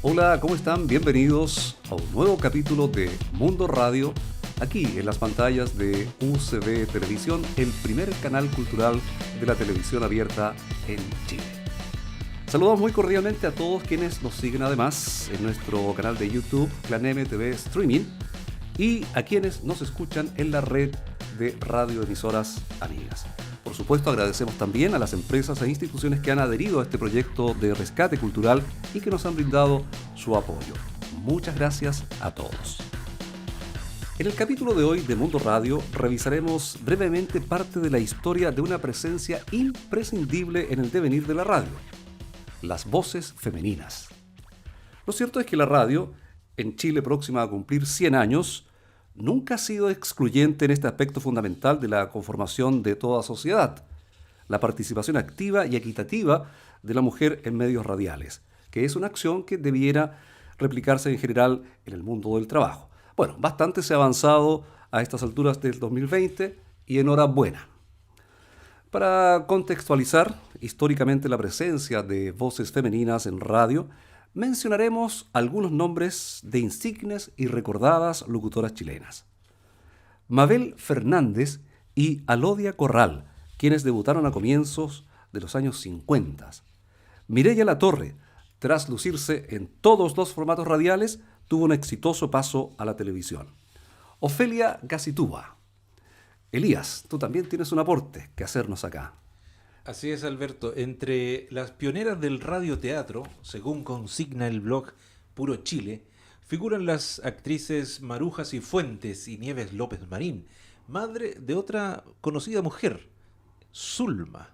Hola, ¿cómo están? Bienvenidos a un nuevo capítulo de Mundo Radio, aquí en las pantallas de UCB Televisión, el primer canal cultural de la televisión abierta en Chile. Saludamos muy cordialmente a todos quienes nos siguen además en nuestro canal de YouTube, Clan MTV Streaming, y a quienes nos escuchan en la red de radioemisoras amigas. Por supuesto, agradecemos también a las empresas e instituciones que han adherido a este proyecto de rescate cultural y que nos han brindado su apoyo. Muchas gracias a todos. En el capítulo de hoy de Mundo Radio revisaremos brevemente parte de la historia de una presencia imprescindible en el devenir de la radio: las voces femeninas. Lo cierto es que la radio, en Chile próxima a cumplir 100 años, nunca ha sido excluyente en este aspecto fundamental de la conformación de toda sociedad: la participación activa y equitativa de la mujer en medios radiales, que es una acción que debiera replicarse en general en el mundo del trabajo. Bueno, bastante se ha avanzado a estas alturas del 2020 y enhorabuena. Para contextualizar históricamente la presencia de voces femeninas en radio, mencionaremos algunos nombres de insignes y recordadas locutoras chilenas. Mabel Fernández y Alodia Corral, quienes debutaron a comienzos de los años 50. Mireya Latorre, tras lucirse en todos los formatos radiales, tuvo un exitoso paso a la televisión. Ofelia Gacitúa. Elías, tú también tienes un aporte que hacernos acá. Así es, Alberto. Entre las pioneras del radioteatro, según consigna el blog Puro Chile, figuran las actrices Maruja Cifuentes y Nieves López Marín, madre de otra conocida mujer, Zulma.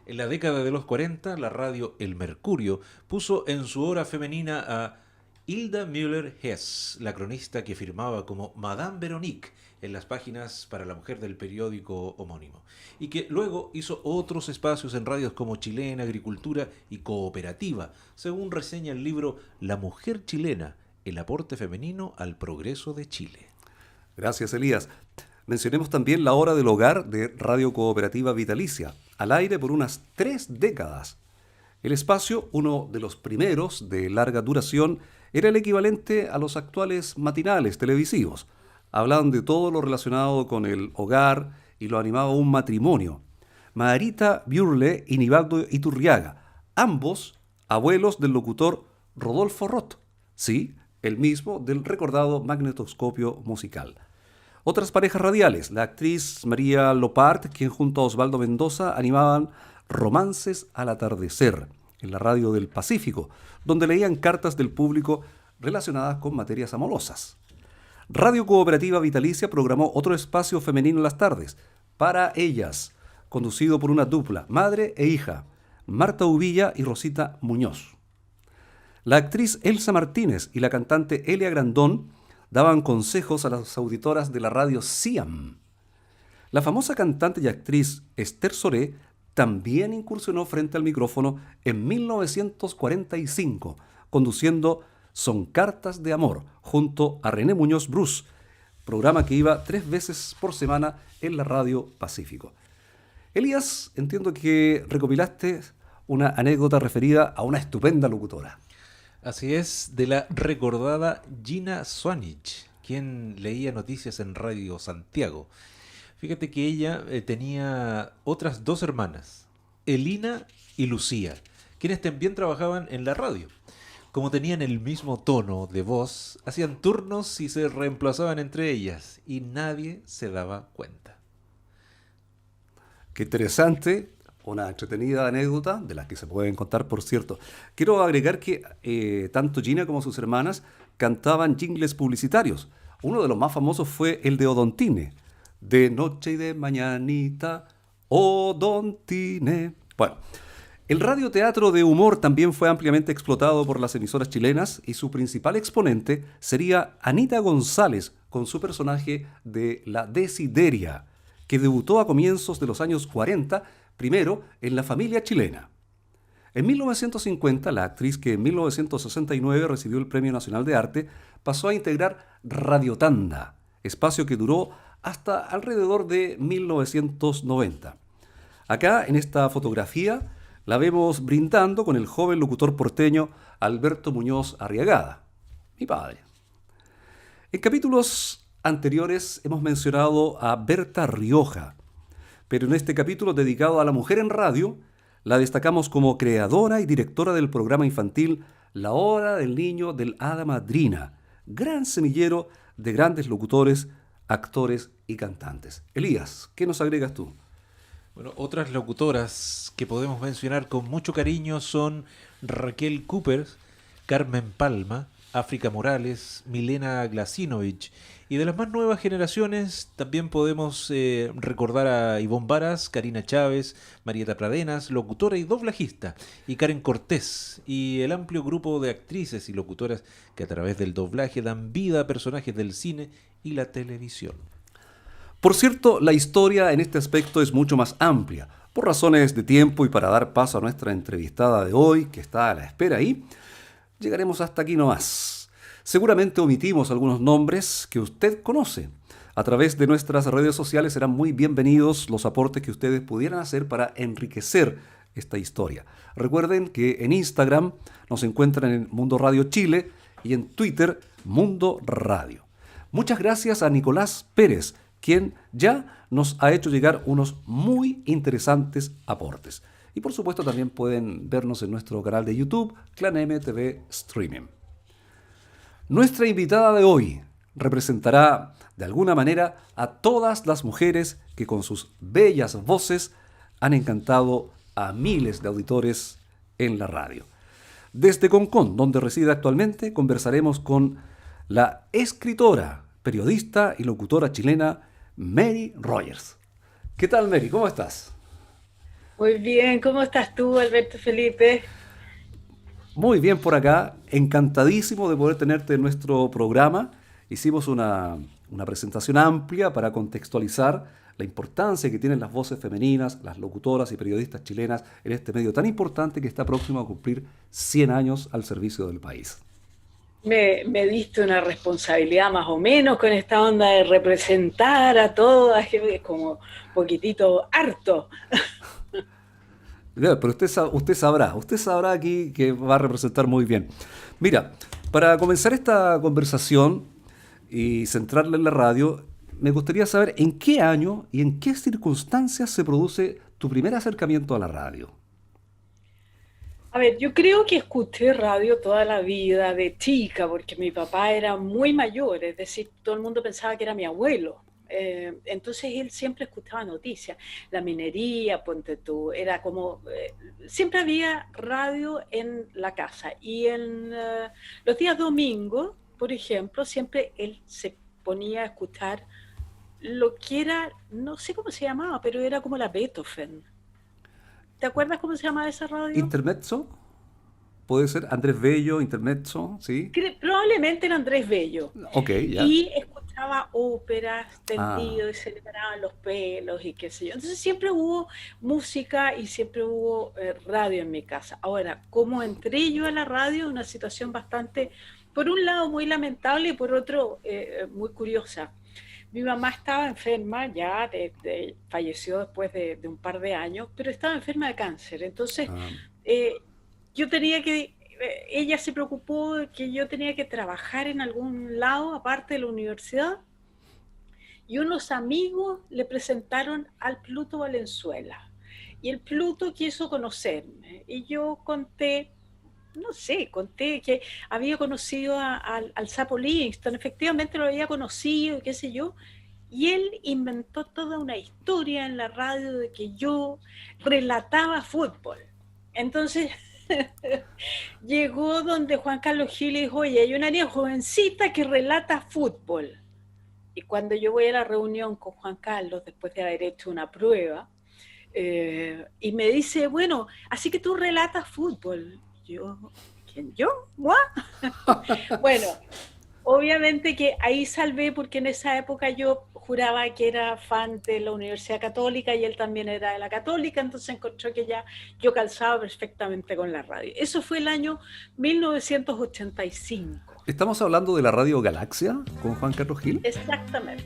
En la década de los 40, la radio El Mercurio puso en su hora femenina a Hilda Müller-Hess, la cronista que firmaba como Madame Veronique en las páginas para la mujer del periódico homónimo, y que luego hizo otros espacios en radios como Chilena, Agricultura y Cooperativa, según reseña el libro La mujer chilena, el aporte femenino al progreso de Chile. Gracias, Elías. Mencionemos también la hora del hogar de Radio Cooperativa Vitalicia, al aire por unas 3 décadas. El espacio, uno de los primeros de larga duración, era el equivalente a los actuales matinales televisivos. Hablaban de todo lo relacionado con el hogar y lo animaba un matrimonio: Marita Biurle y Nivaldo Iturriaga, ambos abuelos del locutor Rodolfo Roth, sí, el mismo del recordado magnetoscopio musical. Otras parejas radiales: la actriz María Lopart, quien junto a Osvaldo Mendoza animaban Romances al atardecer en la radio del Pacífico, donde leían cartas del público relacionadas con materias amorosas. Radio Cooperativa Vitalicia programó otro espacio femenino en las tardes, Para Ellas, conducido por una dupla, madre e hija, Marta Uvilla y Rosita Muñoz. La actriz Elsa Martínez y la cantante Elia Grandón daban consejos a las auditoras de la radio Siam. La famosa cantante y actriz Esther Soré también incursionó frente al micrófono en 1945, conduciendo Son Cartas de Amor, junto a René Muñoz Bruce, programa que iba 3 veces por semana en la radio Pacífico. Elías, entiendo que recopilaste una anécdota referida a una estupenda locutora. Así es, de la recordada Gina Swanich, quien leía noticias en Radio Santiago. Fíjate que ella tenía otras 2 hermanas, Elina y Lucía, quienes también trabajaban en la radio. Como tenían el mismo tono de voz, hacían turnos y se reemplazaban entre ellas, y nadie se daba cuenta. Qué interesante, una entretenida anécdota, de las que se pueden contar, por cierto. Quiero agregar que tanto Gina como sus hermanas cantaban jingles publicitarios. Uno de los más famosos fue el de Odontine. De noche y de mañanita, Odontine. Bueno, el radioteatro de humor también fue ampliamente explotado por las emisoras chilenas, y su principal exponente sería Anita González, con su personaje de La Desideria, que debutó a comienzos de los años 40, primero en La Familia Chilena. En 1950, la actriz, que en 1969 recibió el Premio Nacional de Arte, pasó a integrar Radiotanda, espacio que duró hasta alrededor de 1990. Acá, en esta fotografía, la vemos brindando con el joven locutor porteño Alberto Muñoz Arriagada, mi padre. En capítulos anteriores hemos mencionado a Berta Rioja, pero en este capítulo dedicado a la mujer en radio, la destacamos como creadora y directora del programa infantil La Hora del Niño del Hada Madrina, gran semillero de grandes locutores, actores y cantantes. Elías, ¿qué nos agregas tú? Bueno, otras locutoras que podemos mencionar con mucho cariño son Raquel Cooper, Carmen Palma, África Morales, Milena Glasinovich. Y de las más nuevas generaciones también podemos recordar a Ivonne Varas, Karina Chávez, Marieta Pradenas, locutora y doblajista, y Karen Cortés, y el amplio grupo de actrices y locutoras que a través del doblaje dan vida a personajes del cine y la televisión. Por cierto, la historia en este aspecto es mucho más amplia. Por razones de tiempo y para dar paso a nuestra entrevistada de hoy, que está a la espera ahí, llegaremos hasta aquí nomás. Seguramente omitimos algunos nombres que usted conoce. A través de nuestras redes sociales serán muy bienvenidos los aportes que ustedes pudieran hacer para enriquecer esta historia. Recuerden que en Instagram nos encuentran en Mundo Radio Chile y en Twitter Mundo Radio. Muchas gracias a Nicolás Pérez, quien ya nos ha hecho llegar unos muy interesantes aportes. Y por supuesto también pueden vernos en nuestro canal de YouTube, Clan MTV Streaming. Nuestra invitada de hoy representará de alguna manera a todas las mujeres que con sus bellas voces han encantado a miles de auditores en la radio. Desde Concón, donde reside actualmente, conversaremos con la escritora, periodista y locutora chilena Mary Rogers. ¿Qué tal, Mary? ¿Cómo estás? Muy bien, ¿cómo estás tú, Alberto Felipe? Muy bien por acá, encantadísimo de poder tenerte en nuestro programa. Hicimos una presentación amplia para contextualizar la importancia que tienen las voces femeninas, las locutoras y periodistas chilenas en este medio tan importante que está próximo a cumplir 100 años al servicio del país. Me diste una responsabilidad más o menos con esta onda de representar a todas, que es como un poquitito harto. Pero usted sabrá aquí que va a representar muy bien. Mira, para comenzar esta conversación y centrarla en la radio, me gustaría saber en qué año y en qué circunstancias se produce tu primer acercamiento a la radio. A ver, yo creo que escuché radio toda la vida de chica, porque mi papá era muy mayor, es decir, todo el mundo pensaba que era mi abuelo. Entonces él siempre escuchaba noticias, la minería, ponte tú, era como, siempre había radio en la casa. Y en los días domingos, por ejemplo, siempre él se ponía a escuchar lo que era, no sé cómo se llamaba, pero era como la Beethoven. ¿Te acuerdas cómo se llamaba esa radio? ¿Intermezzo? ¿Puede ser Andrés Bello, Intermezzo? ¿Sí? Probablemente era Andrés Bello. Ok, ya. Y escuchaba óperas tendido Ah, y se le paraban los pelos y qué sé yo. Entonces siempre hubo música y siempre hubo radio en mi casa. Ahora, ¿cómo entré yo a la radio? Una situación bastante, por un lado muy lamentable y por otro muy curiosa. Mi mamá estaba enferma, ya falleció después de un par de años, pero estaba enferma de cáncer. Entonces, ah, eh, yo tenía que, ella se preocupó de que yo tenía que trabajar en algún lado, aparte de la universidad, y unos amigos le presentaron al Pluto Valenzuela. Y el Pluto quiso conocerme, y yo conté, no sé, conté que había conocido al Sapo Livingston, efectivamente lo había conocido, qué sé yo, y él inventó toda una historia en la radio de que yo relataba fútbol. Entonces llegó donde Juan Carlos Gil y dijo, oye, hay una niña jovencita que relata fútbol. Y cuando yo voy a la reunión con Juan Carlos, después de haber hecho una prueba, y me dice, bueno, así que tú relatas fútbol. Yo, ¿quién yo? ¿Moi? Bueno, obviamente que ahí salvé porque en esa época yo juraba que era fan de la Universidad Católica y él también era de la Católica, entonces encontró que ya yo calzaba perfectamente con la radio. Eso fue el año 1985. Estamos hablando de la Radio Galaxia con Juan Carlos Gil. Exactamente.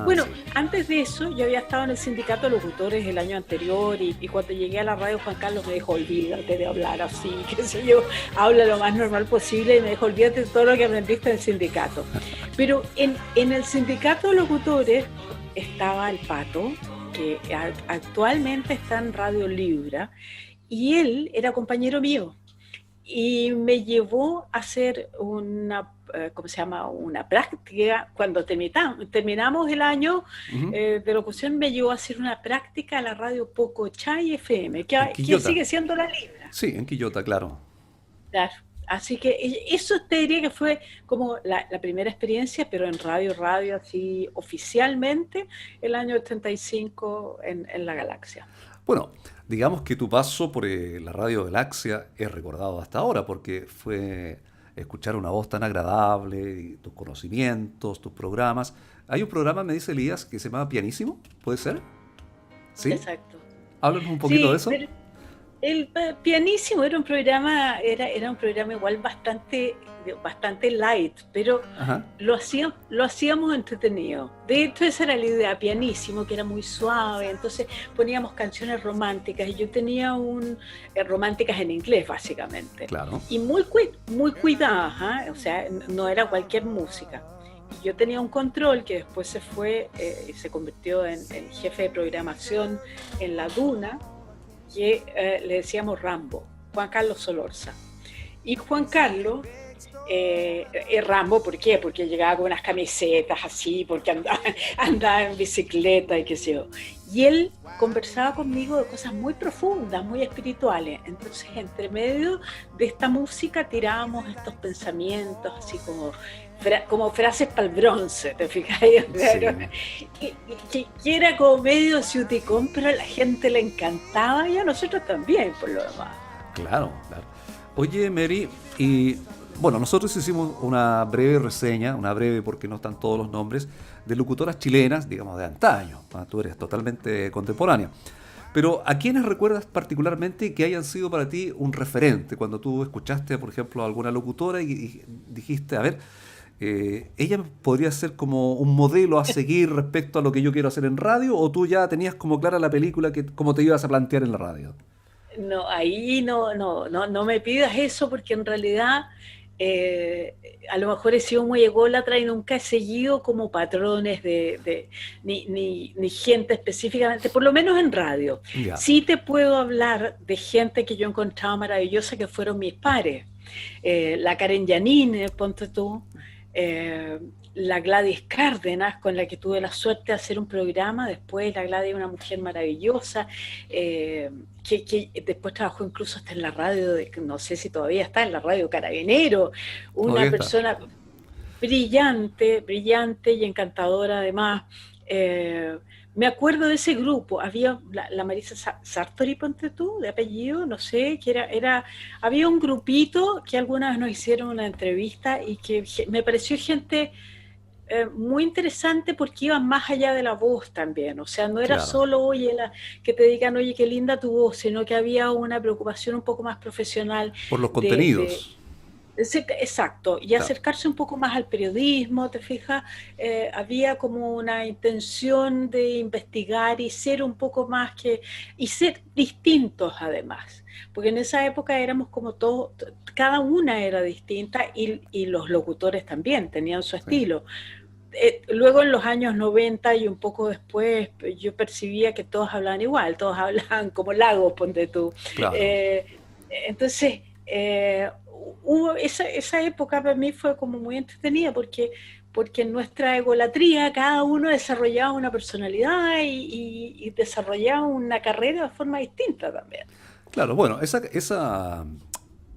Bueno, sí. Antes de eso yo había estado en el sindicato de locutores el año anterior y cuando llegué a la radio Juan Carlos me dijo, olvídate de hablar así, qué sé yo, habla lo más normal posible y me dijo, olvídate de todo lo que aprendiste en el sindicato. Pero en el sindicato de locutores estaba el Pato, que actualmente está en Radio Libra, y él era compañero mío. Y me llevó a hacer ¿cómo se llama? Una práctica. Cuando terminamos el año Ujú. de locución, me llevó a hacer una práctica a la radio Pocochay FM, En que Quillota. sigue siendo la Libra. Sí, en Quillota, claro. Claro. Así que eso te diría que fue como la primera experiencia, pero en radio, así oficialmente, el año 85 en la Galaxia. Bueno, digamos que tu paso por la Radio Galaxia es recordado hasta ahora porque fue escuchar una voz tan agradable, y tus conocimientos, tus programas. Hay un programa, me dice Elías, que se llama Pianísimo, ¿puede ser? ¿Sí? Exacto. Háblanos un poquito de Sí, eso. pero Pianísimo era un programa igual bastante light, pero Ajá. lo hacíamos entretenido. De hecho, esa era la idea, Pianísimo, que era muy suave, entonces poníamos canciones románticas y yo tenía románticas en inglés, básicamente, Claro. y muy cuidadas, ¿ah? O sea, no era cualquier música. Y yo tenía un control que después se convirtió en jefe de programación en La Duna, que le decíamos Rambo, Juan Carlos Solorza. Y Juan Carlos, Rambo, ¿por qué? Porque llegaba con unas camisetas así, porque andaba en bicicleta y qué sé yo. Y él conversaba conmigo de cosas muy profundas, muy espirituales. Entonces, entre medio de esta música tirábamos estos pensamientos así como frases para el bronce, ¿te fijas? Sí. Que era como medio ciuticón, pero a la gente le encantaba y a nosotros también, por lo demás. Claro, claro. Oye, Mary, y bueno, nosotros hicimos una breve reseña, una breve porque no están todos los nombres, de locutoras chilenas, digamos, de antaño. Tú eres totalmente contemporánea. Pero ¿a quiénes recuerdas particularmente que hayan sido para ti un referente? Cuando tú escuchaste, por ejemplo, a alguna locutora y dijiste, a ver, ella podría ser como un modelo a seguir respecto a lo que yo quiero hacer en radio, o tú ya tenías como clara la película que cómo te ibas a plantear en la radio. No, ahí no me pidas eso porque en realidad a lo mejor he sido muy ególatra y nunca he seguido como patrones ni gente específicamente, por lo menos en radio. Ya, Sí te puedo hablar de gente que yo encontraba maravillosa que fueron mis pares. La Karen Janine, ponte tú, eh, la Gladys Cárdenas, con la que tuve la suerte de hacer un programa. Después la Gladys, una mujer maravillosa, que después trabajó incluso hasta en la radio, no sé si todavía está en la radio Carabinero, todavía una está. persona brillante y encantadora además. Me acuerdo de ese grupo, había la Marisa Sartori, ponte tú, de apellido, no sé, había un grupito que alguna vez nos hicieron una entrevista y que me pareció gente muy interesante porque iban más allá de la voz también, o sea, no era Claro, solo, oye, que te digan, oye, qué linda tu voz, sino que había una preocupación un poco más profesional por los de contenidos. exacto, y Claro. acercarse un poco más al periodismo, ¿te fijas? Había como una intención de investigar y ser un poco y ser distintos además, porque en esa época éramos como todos, cada una era distinta y los locutores también tenían su Sí, estilo. Luego en los años 90 y un poco después yo percibía que todos hablaban igual, todos hablaban como Lagos, ponte tú. claro. Eh, entonces, esa época para mí fue como muy entretenida porque en nuestra egolatría cada uno desarrollaba una personalidad y desarrollaba una carrera de forma distinta también. Claro, bueno, esa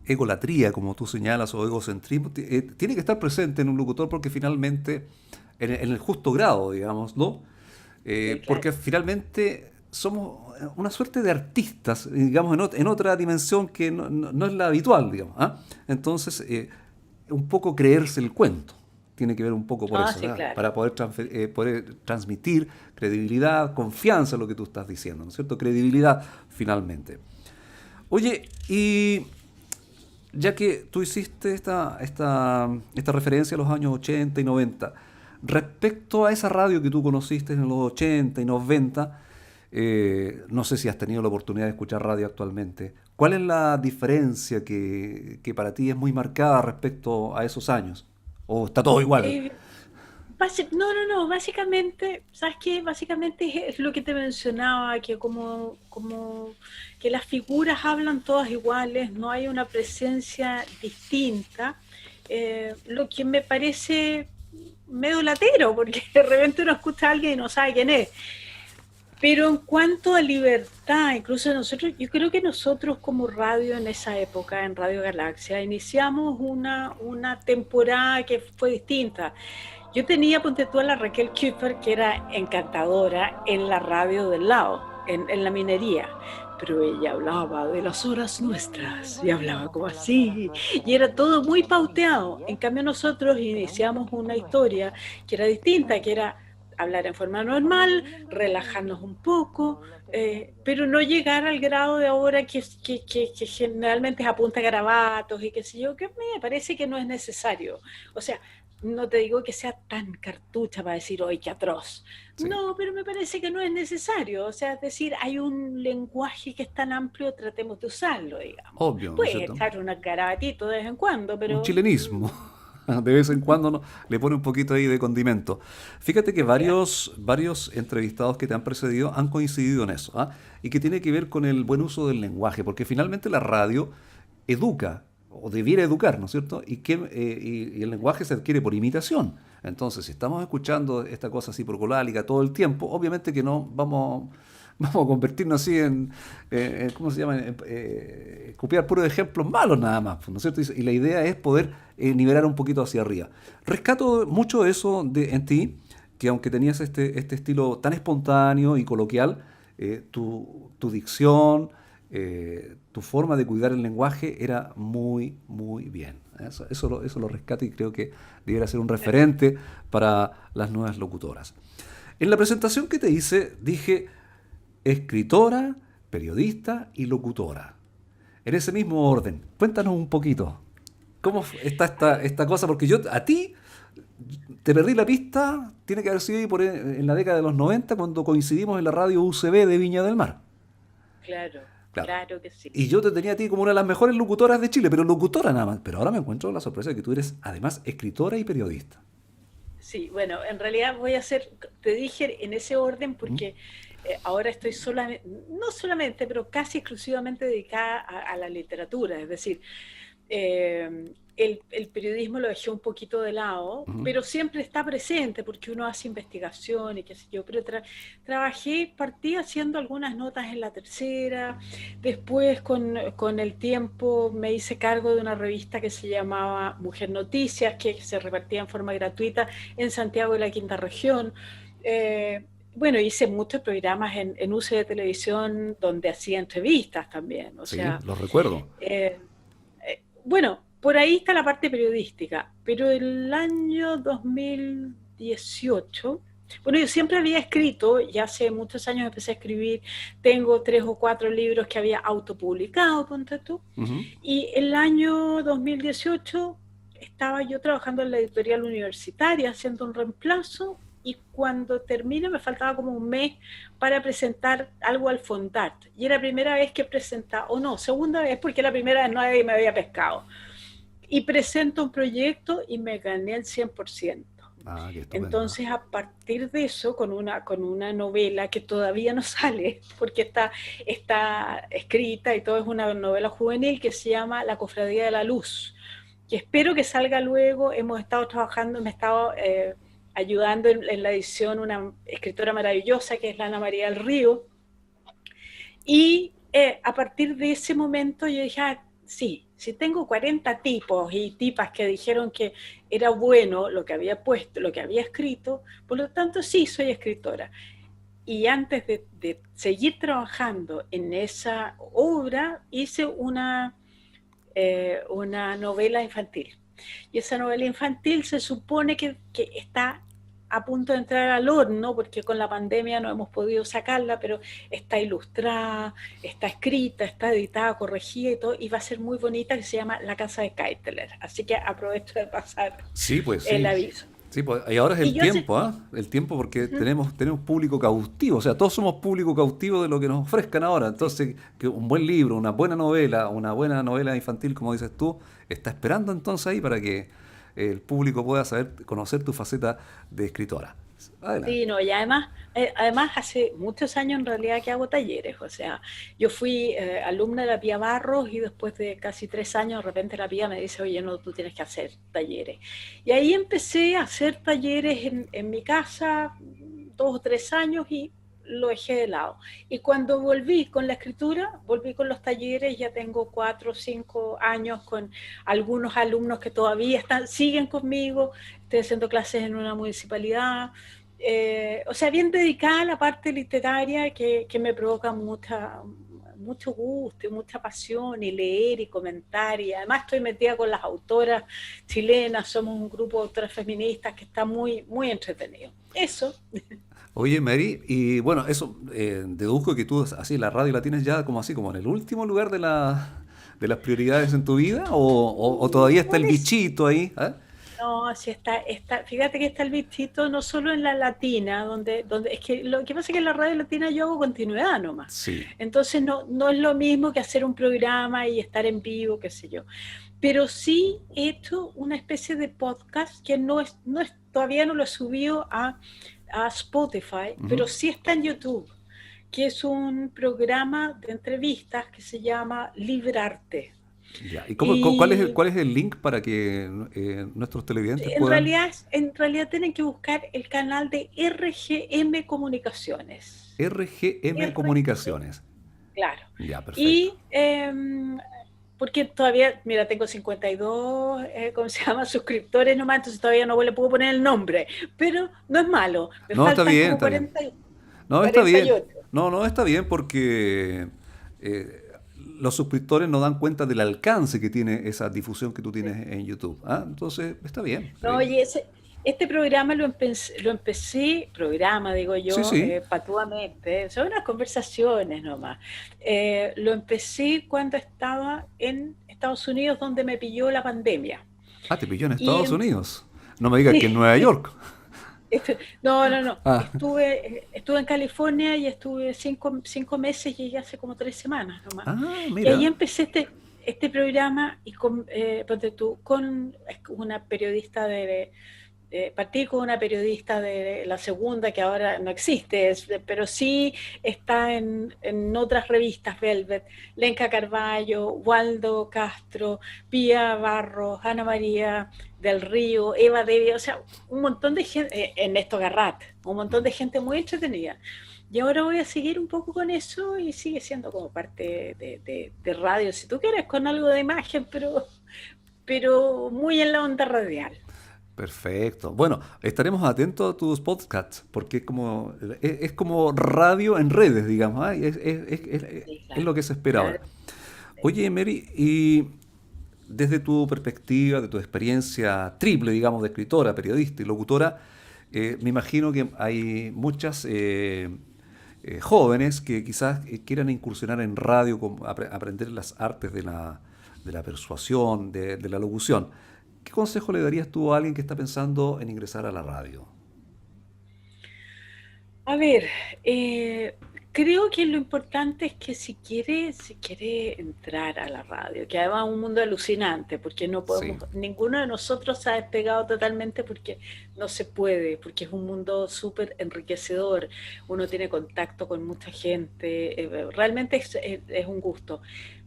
egolatría, como tú señalas, o egocentrismo, tiene que estar presente en un locutor porque finalmente, en el justo grado, digamos, ¿no? Sí, Porque claro. finalmente somos una suerte de artistas, digamos, en otra dimensión que no es la habitual, digamos. ¿Ah? Entonces, un poco creerse el cuento. Tiene que ver un poco por Ah, eso, sí, ¿verdad? claro. Para poder transmitir credibilidad, confianza en lo que tú estás diciendo, ¿no es cierto? Credibilidad, finalmente. Oye, y ya que tú hiciste esta referencia a los años 80 y 90, respecto a esa radio que tú conociste en los 80 y 90, no sé si has tenido la oportunidad de escuchar radio actualmente. ¿Cuál es la diferencia que para ti es muy marcada respecto a esos años? ¿O está todo igual? Eh, no, básicamente, ¿sabes qué? Básicamente es lo que te mencionaba, que como que las figuras hablan todas iguales, no hay una presencia distinta, lo que me parece medio latero, porque de repente uno escucha a alguien y no sabe quién es. Pero en cuanto a libertad, incluso nosotros, yo creo que nosotros como radio en esa época, en Radio Galaxia, iniciamos una temporada que fue distinta. Yo tenía, ponte tú, a la Raquel Kuiper, que era encantadora en la radio del lado, en la minería, pero ella hablaba de las horas nuestras y hablaba como así, y era todo muy pauteado. En cambio nosotros iniciamos una historia que era distinta, que era hablar en forma normal, relajarnos un poco, pero no llegar al grado de ahora que generalmente es a punta de garabatos y qué sé yo, que me parece que no es necesario. O sea, no te digo que sea tan cartucha para decir, hoy qué atroz. Sí, No, pero me parece que no es necesario. O sea, es decir, hay un lenguaje que es tan amplio, tratemos de usarlo, digamos. obvio, ¿no es Puedes cierto? echar un garabatito de vez en cuando, Un pero chilenismo. De vez en cuando le pone un poquito ahí de condimento. Fíjate que ya, varios entrevistados que te han precedido han coincidido en eso, ¿ah? Y que tiene que ver con el buen uso del lenguaje, porque finalmente la radio educa, o debiera educar, ¿no es cierto? Y el lenguaje se adquiere por imitación. Entonces, si estamos escuchando esta cosa así procolálica todo el tiempo, obviamente que no vamos, vamos a convertirnos así ¿cómo se llama? Copiar puros ejemplos malos nada más, ¿no es cierto? Y la idea es poder nivelar un poquito hacia arriba. Rescato mucho eso en ti, que aunque tenías este estilo tan espontáneo y coloquial, tu dicción, tu forma de cuidar el lenguaje era muy, muy bien. Eso lo rescato y creo que debiera ser un referente para las nuevas locutoras. En la presentación que te hice, dije escritora, periodista y locutora. En ese mismo orden. Cuéntanos un poquito. ¿Cómo está esta cosa? Porque yo a ti te perdí la pista, tiene que haber sido ahí en la década de los 90 cuando coincidimos en la radio UCB de Viña del Mar. claro, Claro. claro que sí. Y yo te tenía a ti como una de las mejores locutoras de Chile, pero locutora nada más. Pero ahora me encuentro la sorpresa de que tú eres además escritora y periodista. Sí, bueno, en realidad voy a hacer, te dije en ese orden ¿Mm? porque ahora estoy solamente, no solamente, pero casi exclusivamente dedicada a la literatura, es decir, el periodismo lo dejé un poquito de lado, ¿Mm? pero siempre está presente porque uno hace investigación y qué sé yo, pero trabajé, partí haciendo algunas notas en La Tercera, después con el tiempo me hice cargo de una revista que se llamaba Mujer Noticias, que se repartía en forma gratuita en Santiago de la Quinta Región. Bueno, hice muchos programas en UCE de televisión donde hacía entrevistas también, o Sí, sea, lo recuerdo. eh, bueno, por ahí está la parte periodística, pero el año 2018, bueno, yo siempre había escrito, ya hace muchos años empecé a escribir, tengo 3 o 4 libros que había autopublicado, ponte tú, Ujú. y el año 2018 estaba yo trabajando en la editorial universitaria haciendo un reemplazo y cuando terminé me faltaba como un mes para presentar algo al Fondart. Y era la primera vez que presentaba, o no, segunda vez porque la primera vez nadie me había pescado. Y presento un proyecto y me gané el 100%. Ah, qué estupendo. Entonces, a partir de eso, con una novela que todavía no sale, porque está escrita y todo es una novela juvenil que se llama La Cofradía de la Luz, que espero que salga luego. Hemos estado trabajando, me he estado ayudando en la edición una escritora maravillosa que es la Ana María del Río, y a partir de ese momento yo dije, sí, si tengo 40 tipos y tipas que dijeron que era bueno lo que había puesto, lo que había escrito, por lo tanto sí soy escritora. Y antes de seguir trabajando en esa obra, hice una novela infantil. Y esa novela infantil se supone que está a punto de entrar al horno, porque con la pandemia no hemos podido sacarla, pero está ilustrada, está escrita, está editada, corregida y todo, y va a ser muy bonita, que se llama La Casa de Keitler. Así que aprovecho de pasar Sí, pues el sí. aviso. Sí, pues, y ahora es Y el yo sé, tiempo, ¿ah? El tiempo porque ¿Mm? tenemos público cautivo, o sea, todos somos público cautivo de lo que nos ofrezcan ahora. Entonces, que un buen libro, una buena novela infantil, como dices tú, está esperando entonces ahí para que el público pueda saber, conocer tu faceta de escritora. Sí, Adelante. no, y además hace muchos años en realidad que hago talleres, o sea, yo fui alumna de la Pía Barros y después de casi 3 años de repente la Pía me dice, oye, no, tú tienes que hacer talleres. Y ahí empecé a hacer talleres en mi casa, 2 o 3 años y lo dejé de lado. Y cuando volví con la escritura, volví con los talleres, ya tengo 4 o 5 años con algunos alumnos que todavía siguen conmigo, estoy haciendo clases en una municipalidad, o sea, bien dedicada a la parte literaria que me provoca mucho gusto y mucha pasión y leer y comentar y además estoy metida con las autoras chilenas, somos un grupo de autoras feministas que está muy, muy entretenido. Eso. Oye, Mary, y bueno, eso deduzco que tú así la radio la tienes ya como así, como en el último lugar de las prioridades en tu vida, o todavía está el ¿Cuál es? bichito ahí, ¿ah? No, sí fíjate que está el bichito no solo en la latina, donde es que lo que pasa es que en la radio latina yo hago continuidad nomás. Sí. Entonces no es lo mismo que hacer un programa y estar en vivo, qué sé yo. Pero sí he hecho una especie de podcast que todavía no lo he subido a Spotify, Ujú. pero sí está en YouTube, que es un programa de entrevistas que se llama Librarte. Ya. ¿Y Y cuál es el link para que nuestros televidentes En puedan? realidad, en realidad tienen que buscar el canal de RGM Comunicaciones. RGM RG, Comunicaciones. claro. Ya, perfecto. Y porque todavía, mira, tengo 52, ¿cómo se llama? Suscriptores nomás, entonces todavía no le puedo poner el nombre. Pero no es malo, me No, está faltan bien, como está bien. 40, No, está bien. 48. No, no, está bien porque eh, los suscriptores no dan cuenta del alcance que tiene esa difusión que tú tienes en YouTube. ¿Ah? Entonces, está bien, está No, bien. oye, este programa programa digo Sí, yo, sí. patuamente, son unas conversaciones nomás. Lo empecé cuando estaba en Estados Unidos, donde me pilló la pandemia. Ah, te pilló en Y Estados Unidos. No me digas que en Nueva sí, York. no. Ah, Estuve en California y estuve 5 meses, llegué hace como 3 semanas nomás. Y ahí mira. empecé este programa y ponte tú, con una periodista partí con una periodista de la segunda que ahora no existe, pero sí está en otras revistas, Velvet, Lenka Carballo, Waldo Castro, Pía Barros, Ana María del Río, Eva Devi, o sea, un montón de gente, Ernesto Garrat, un montón de gente muy entretenida. Y ahora voy a seguir un poco con eso y sigue siendo como parte de radio, si tú quieres, con algo de imagen, pero muy en la onda radial. Perfecto. Bueno, estaremos atentos a tus podcasts, porque es como radio en redes, digamos. ¿Ah? Sí, Es claro, lo que se espera ahora. claro. Sí. Oye, Mary, y desde tu perspectiva, de tu experiencia triple, digamos, de escritora, periodista y locutora, me imagino que hay muchas jóvenes que quizás quieran incursionar en radio, aprender las artes de la persuasión, de la locución. ¿Qué consejo le darías tú a alguien que está pensando en ingresar a la radio? A ver, eh, creo que lo importante es que si quiere entrar a la radio, que además es un mundo alucinante, porque Sí. ninguno de nosotros se ha despegado totalmente porque no se puede, porque es un mundo súper enriquecedor, uno tiene contacto con mucha gente, realmente es un gusto,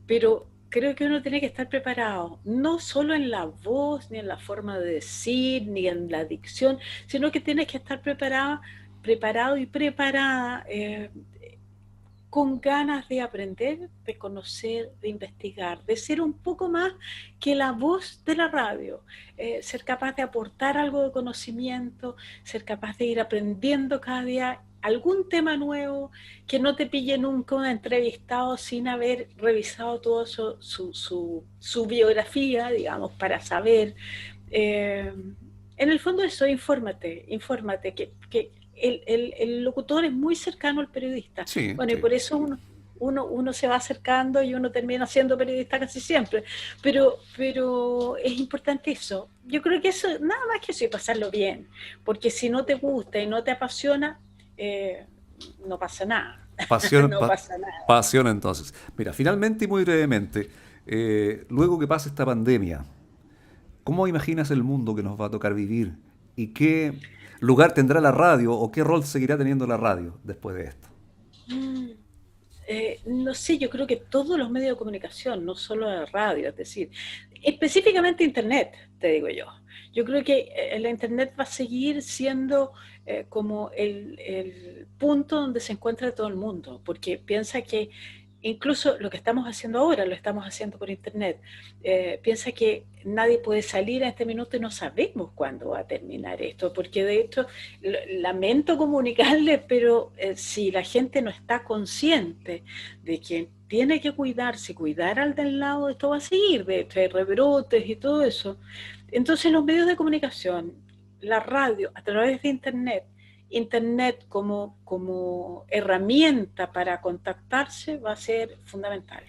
pero creo que uno tiene que estar preparado, no solo en la voz, ni en la forma de decir, ni en la dicción, sino que tienes que estar preparado y preparada, con ganas de aprender, de conocer, de investigar, de ser un poco más que la voz de la radio, ser capaz de aportar algo de conocimiento, ser capaz de ir aprendiendo cada día algún tema nuevo, que no te pille nunca un entrevistado sin haber revisado todo su biografía, digamos, para saber. Eh, En el fondo eso, infórmate, que el locutor es muy cercano al periodista. Sí, Bueno, y sí. por eso uno se va acercando y uno termina siendo periodista casi siempre. Pero es importante eso. Yo creo que eso, nada más que eso, y pasarlo bien. Porque si no te gusta y no te apasiona, no pasa nada. Pasión, No pasa nada. pasión entonces. Mira, finalmente y muy brevemente, luego que pase esta pandemia, ¿cómo imaginas el mundo que nos va a tocar vivir? ¿Y qué lugar tendrá la radio o qué rol seguirá teniendo la radio después de esto? Mm, no sé, yo creo que todos los medios de comunicación, no solo la radio, es decir, específicamente Internet, te digo yo. Yo creo que la Internet va a seguir siendo como el punto donde se encuentra todo el mundo, porque piensa que incluso lo que estamos haciendo ahora lo estamos haciendo por Internet. Piensa que nadie puede salir a este minuto y no sabemos cuándo va a terminar esto, porque de hecho lamento comunicarles, pero si la gente no está consciente de que tiene que cuidarse, cuidar al del lado, esto va a seguir, de hecho hay rebrotes y todo eso. Entonces los medios de comunicación, la radio a través de Internet como herramienta para contactarse va a ser fundamental.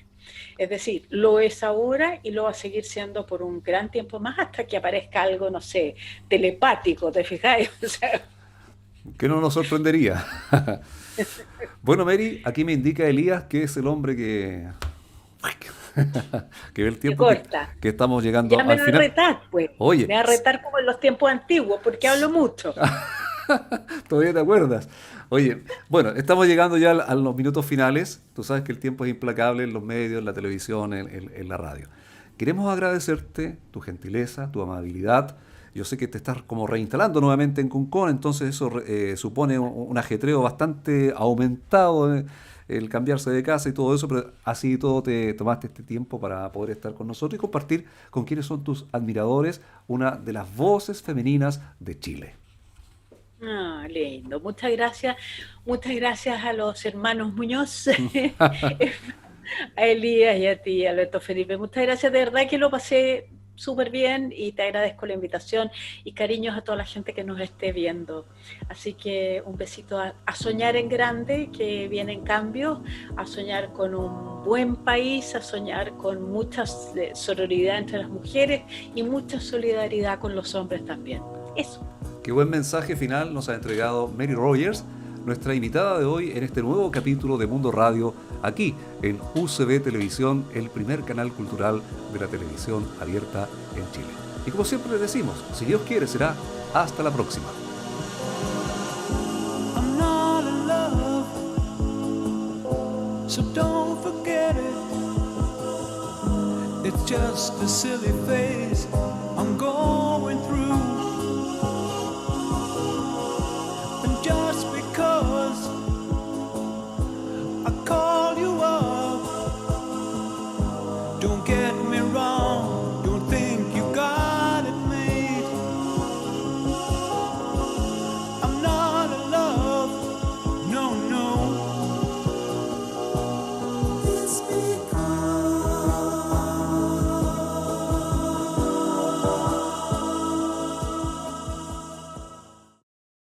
Es decir, lo es ahora y lo va a seguir siendo por un gran tiempo más hasta que aparezca algo, no sé, telepático, ¿te fijáis? O sea, Que no nos sorprendería. Bueno, Mary, aquí me indica Elías que es el hombre que ve el que tiempo corta. que estamos Ya llegando me al va a final. retar, pues. Oye, Me va a retar como en los tiempos antiguos, porque hablo mucho. ¿todavía te acuerdas? Oye, bueno, estamos llegando ya a los minutos finales. Tú sabes que el tiempo es implacable en los medios, en la televisión, en la radio. Queremos agradecerte tu gentileza, tu amabilidad. Yo sé que te estás como reinstalando nuevamente en Concón, entonces eso supone un ajetreo bastante aumentado, el cambiarse de casa y todo eso, pero así y todo te tomaste este tiempo para poder estar con nosotros y compartir con quienes son tus admiradores, una de las voces femeninas de Chile. Ah, lindo. Muchas gracias a los hermanos Muñoz, a Elías y a ti, Alberto Felipe. Muchas gracias, de verdad que lo pasé súper bien y te agradezco la invitación y cariños a toda la gente que nos esté viendo. Así que un besito a soñar en grande, que vienen cambios, a soñar con un buen país, a soñar con mucha sororidad entre las mujeres y mucha solidaridad con los hombres también. Eso. Qué buen mensaje final nos ha entregado Mary Rogers, nuestra invitada de hoy en este nuevo capítulo de Mundo Radio, aquí en UCB Televisión, el primer canal cultural de la televisión abierta en Chile. Y como siempre les decimos, si Dios quiere será hasta la próxima. I'm not in love, so don't forget it. It's just a silly phase I'm going through.